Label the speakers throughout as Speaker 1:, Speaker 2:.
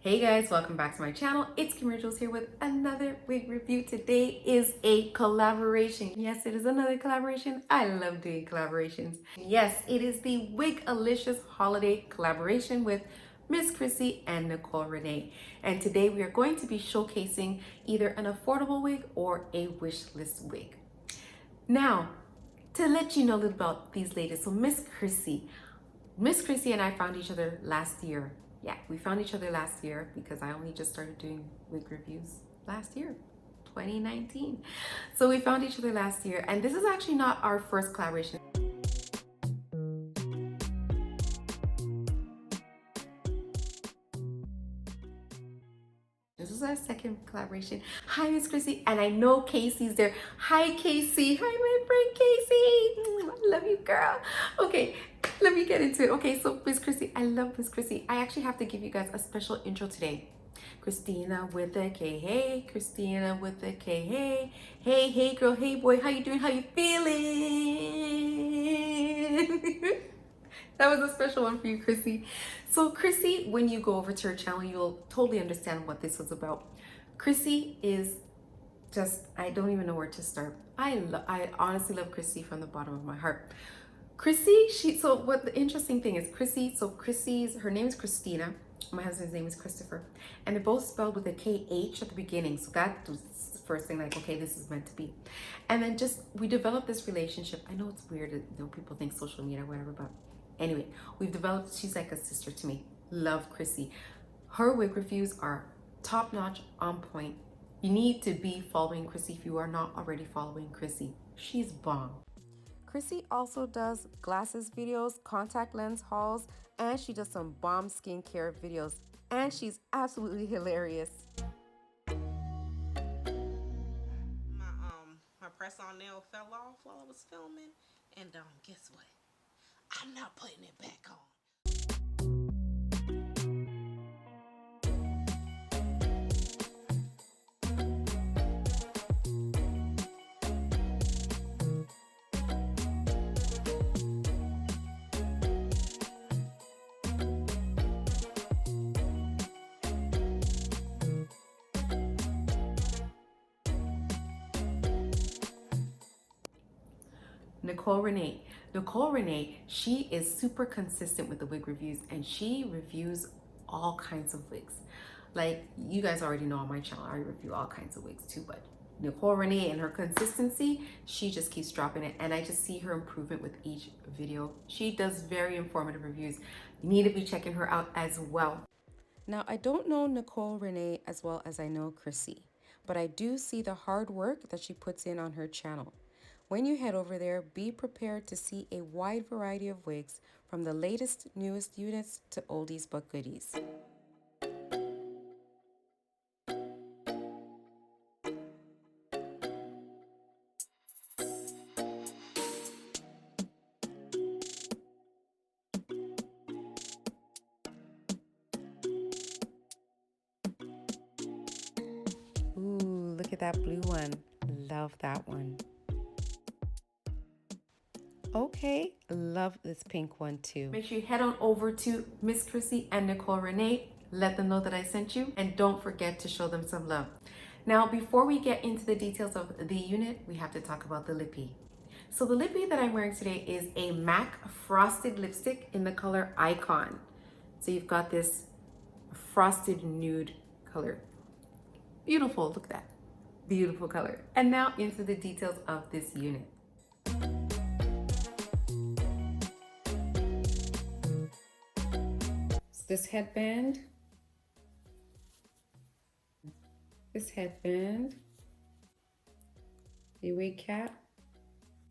Speaker 1: Hey guys, welcome back to my channel. It's Jules here with another wig review. Today is a collaboration. Yes, it is another collaboration. I love doing collaborations. Yes, it is the Wigalicious Holiday collaboration with Miss Khrissy and Nichole Renee. And today we are going to be showcasing either an affordable wig or a wish list wig. Now, to let you know a little about these ladies, so Miss Khrissy and I found each other last year. Yeah, we found each other last year because I only just started doing wig reviews last year, 2019. So we found each other last year, and this is actually not our first collaboration. This is our second collaboration. Hi, Miss Khrissy, and I know Casey's there. Hi, Casey. Hi, my friend Casey. I love you, girl. Okay, let me get into it. Okay, so Miss Khrissy, I love Miss Khrissy. I actually have to give you guys a special intro today. Christina with a K, hey. Christina with a K, hey. Hey, hey, girl, hey, boy, how you doing? How you feeling? That was a special one for you, Khrissy. So Khrissy, when you go over to her channel, you'll totally understand what this was about. Khrissy is just, I don't even know where to start. I honestly love Khrissy from the bottom of my heart. Khrissy, so what the interesting thing is Khrissy, so her name is Christina. My husband's name is Christopher. And they're both spelled with a KH at the beginning. So that was the first thing, like, okay, this is meant to be. And then we developed this relationship. I know it's weird, people think social media, whatever, but anyway, she's like a sister to me. Love Khrissy. Her wig reviews are top notch, on point. You need to be following Khrissy if you are not already following Khrissy. She's bomb. Khrissy also does glasses videos, contact lens hauls, and she does some bomb skincare videos. And she's absolutely hilarious.
Speaker 2: My press-on nail fell off while I was filming, and guess what? I'm not putting it back on.
Speaker 1: Nichole Renee. Nichole Renee, she is super consistent with the wig reviews, and she reviews all kinds of wigs. Like, you guys already know on my channel, I review all kinds of wigs too, but Nichole Renee and her consistency, she just keeps dropping it, and I just see her improvement with each video. She does very informative reviews. You need to be checking her out as well. Now, I don't know Nichole Renee as well as I know Khrissy, but I do see the hard work that she puts in on her channel. When you head over there, be prepared to see a wide variety of wigs, from the latest, newest units to oldies but goodies. Ooh, look at that blue one. Love that one. Okay, love this pink one too. Make sure you head on over to Miss Khrissy and Nichole Renee. Let them know that I sent you, and don't forget to show them some love. Now, before we get into the details of the unit, we have to talk about the lippy. So the lippy that I'm wearing today is a MAC frosted lipstick in the color Icon. So you've got this frosted nude color. Beautiful, look at that. Beautiful color. And now into the details of this unit. This headband, the wig cap,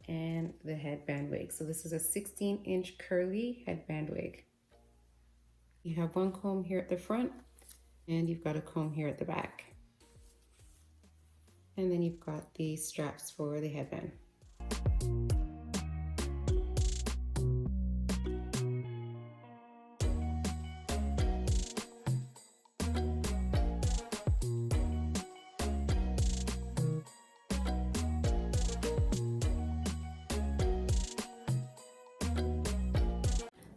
Speaker 1: and the headband wig. So this is a 16-inch curly headband wig. You have one comb here at the front, and you've got a comb here at the back. And then you've got the straps for the headband.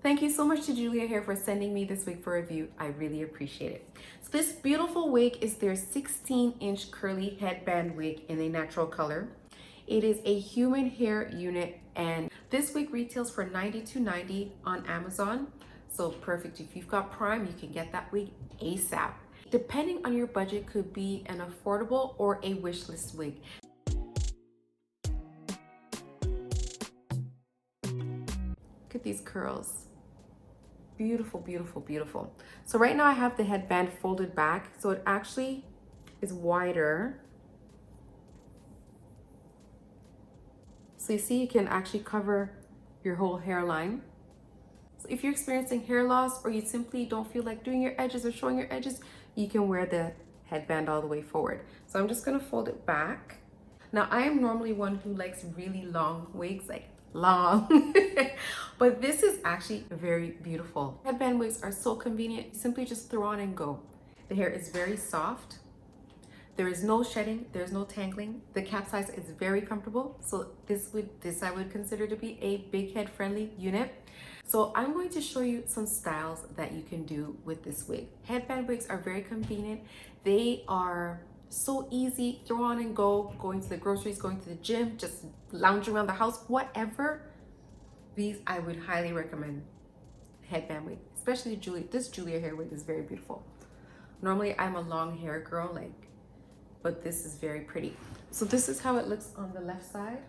Speaker 1: Thank you so much to Julia here for sending me this wig for review. I really appreciate it. So this beautiful wig is their 16-inch curly headband wig in a natural color. It is a human hair unit, and this wig retails for $92.90 on Amazon. So perfect. If you've got Prime, you can get that wig ASAP. Depending on your budget, could be an affordable or a wish list wig. Look at these curls. Beautiful, beautiful, beautiful. So right now I have the headband folded back, so it actually is wider. So you see, you can actually cover your whole hairline. So if you're experiencing hair loss, or you simply don't feel like doing your edges or showing your edges, you can wear the headband all the way forward. So I'm just gonna fold it back. Now I am normally one who likes really long wigs, like long, but this is actually very beautiful. Headband wigs are so convenient. You simply just throw on and go. The hair is very soft. There is no shedding, there's no tangling. The cap size is very comfortable. So this I would consider to be a big head friendly unit. So I'm going to show you some styles that you can do with this wig. Headband wigs are very convenient. They are so easy, throw on and go, going to the groceries, going to the gym, just lounging around the house, whatever. These I would highly recommend. Headband wig, especially this Julia hair wig is very beautiful. Normally I'm a long hair girl, but this is very pretty. So this is how it looks on the left side.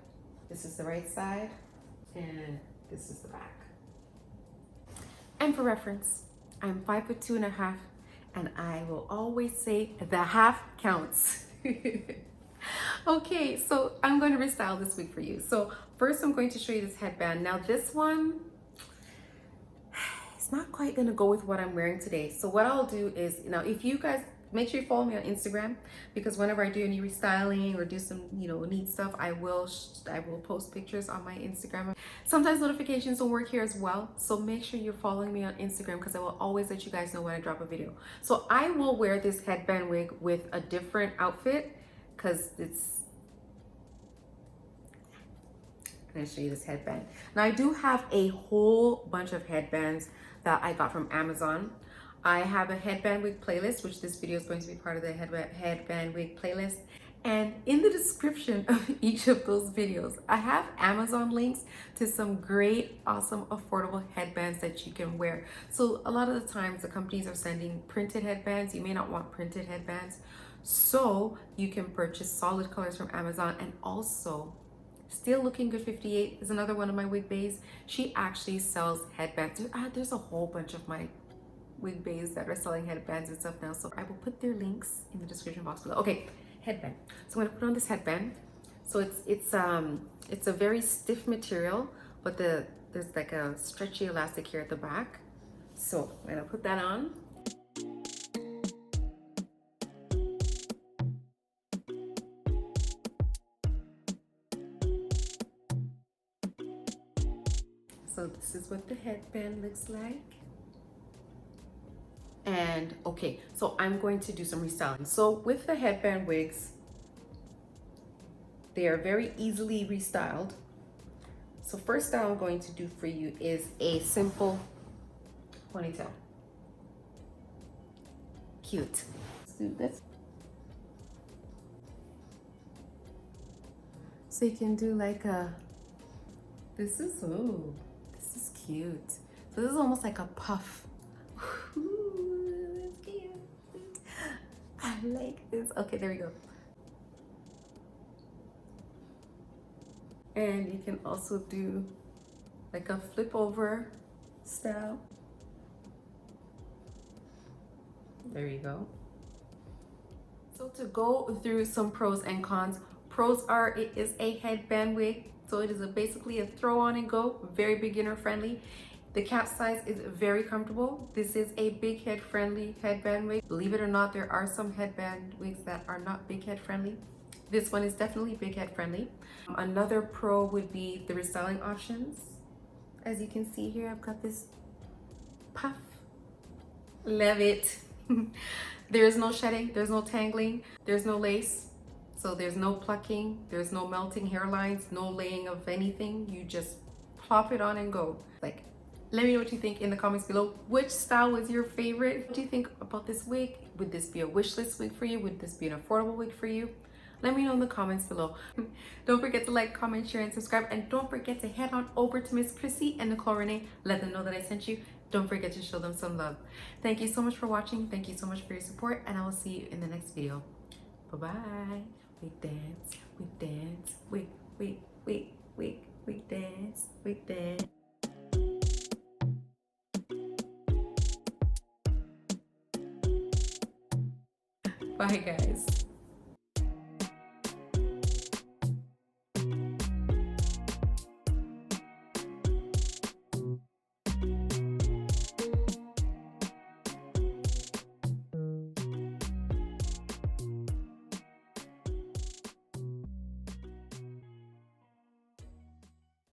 Speaker 1: This is the right side, and this is the back. And for reference, I'm 5'2.5", and I will always say the half counts. Okay, so I'm going to restyle this wig for you. So first I'm going to show you this headband. Now this one, it's not quite gonna go with what I'm wearing today. So what I'll do is, now if you guys, make sure you follow me on Instagram, because whenever I do any restyling or do some, neat stuff, I will post pictures on my Instagram. Sometimes notifications don't work here as well, so make sure you're following me on Instagram, because I will always let you guys know when I drop a video. So I will wear this headband wig with a different outfit, because I'm gonna show you this headband. Now I do have a whole bunch of headbands that I got from Amazon. I have a headband wig playlist, which this video is going to be part of the headband wig playlist. And in the description of each of those videos, I have Amazon links to some great, awesome, affordable headbands that you can wear. So a lot of the times the companies are sending printed headbands. You may not want printed headbands. So you can purchase solid colors from Amazon. And also, Still Looking Good 58 is another one of my wig bays. She actually sells headbands. There's a whole bunch of my wig bays that are selling headbands and stuff now, so I will put their links in the description box below. Okay, headband. So I'm gonna put on this headband. So it's a very stiff material, but there's like a stretchy elastic here at the back. So I'm gonna put that on. So this is what the headband looks like. And okay, so I'm going to do some restyling. So with the headband wigs, they are very easily restyled. So first style I'm going to do for you is a simple ponytail. Cute. Let's do this. So you can do like this is cute. So this is almost like a puff. I like this. Okay, there we go. And you can also do like a flip over style. There you go. So to go through some pros and cons, pros are it is a headband wig. So it is basically a throw on and go, very beginner friendly. The cap size is very comfortable. This is a big head friendly headband wig. Believe it or not, there are some headband wigs that are not big head friendly. This one is definitely big head friendly. Another pro would be the restyling options. As you can see here, I've got this puff. Love it. There's no shedding, there's no tangling, there's no lace. So there's no plucking, there's no melting hairlines, no laying of anything. You just plop it on and go. Like, Let me know what you think in the comments below. Which style was your favorite? What do you think about this wig? Would this be a wish list wig for you? Would this be an affordable wig for you? Let me know in the comments below. Don't forget to like, comment, share, and subscribe. And don't forget to head on over to Miss Khrissy and Nichole Renee. Let them know that I sent you. Don't forget to show them some love. Thank you so much for watching. Thank you so much for your support. And I will see you in the next video. Bye-bye. Wig dance, wig dance, wig dance, wig dance. Bye, guys.